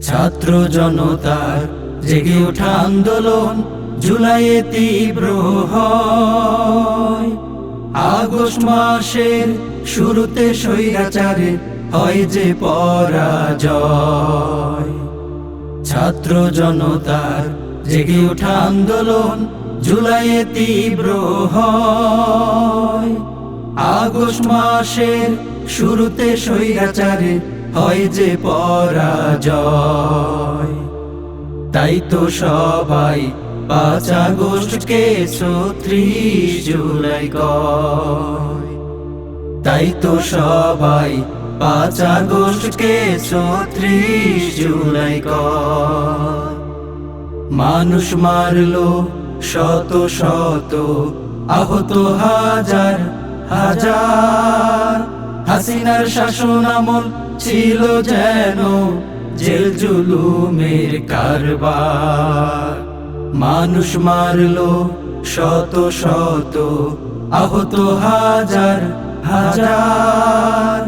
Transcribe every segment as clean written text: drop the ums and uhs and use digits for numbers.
ছাত্র জনতার জেগে ওঠা আন্দোলন জুলাইয়ে তীব্র হয়। আগস্ট মাসের শুরুতে স্বৈরাচারে হয় যে পরাজয়। ছাত্র জনতার জেগে ওঠা আন্দোলন জুলাইয়ে তীব্র হয়। আগস্ট মাসের শুরুতে স্বৈরাচারে হয় যে পরাজয়। তাই তো সবাই 5 আগস্টকে 36 জুলাই কয়। তাই তো সবাই 5 আগস্টকে 36 জুলাই কয়। মানুষ মারলো শত শত, আহত হাজার হাজার। হাসিনার শাসন আমল ছিল যেন জেল জুলুমের কারবার। মানুষ মারলো শত শত, আহত হাজার হাজার।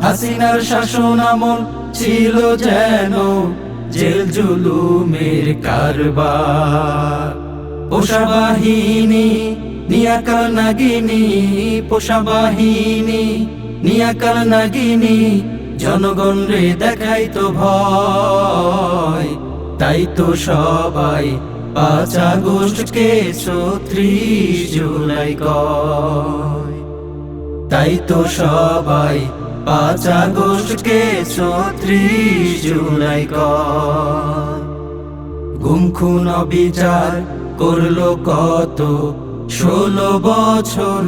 হাসিনার শাসন আমল ছিল যেন জেল জুলুমের কারবার। পোষা বাহিনী নিয়াকাল নাগিনী, পোষা বাহিনী নিয়াকাল নাগিনী, জনগণ রে দেখাই তো ভয়। তাই তো সবাই 5 আগস্টকে 36 জুলাই কয়। তাই তো সবাই 5 আগস্টকে 36 জুলাই কয়। গুম খুন বিচার করলো কত 16 বছর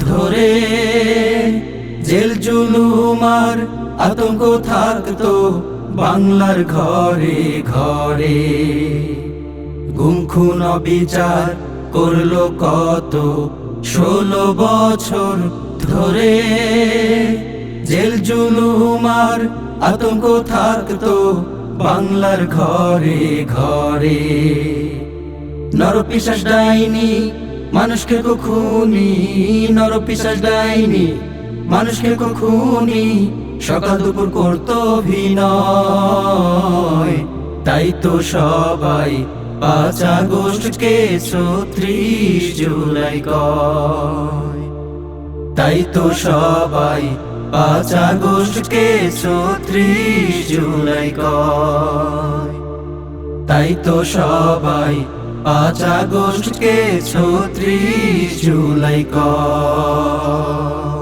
ধরে। জেল জুলুমার আতঙ্ক থাকতো বাংলার ঘরে ঘরে। গুম খুন বিচার করলো কত 16 বছর ধরে। জেল জুলুমার আতঙ্ক থাকতো বাংলার ঘরে ঘরে। নরপিশাচ ডাইনি মানুষকে খুনি, নরপিশাচ ডাইনি মানুষকে খুনি, সকাল দুপুর করতো অভিনয়। তাই তো সবাই 5 আগস্টকে 36 জুলাই কয়। তাই তো সবাই 5 আগস্টকে 36 জুলাই কয়। তাই তো সবাই 5 আগস্টকে 36 জুলাই কয়।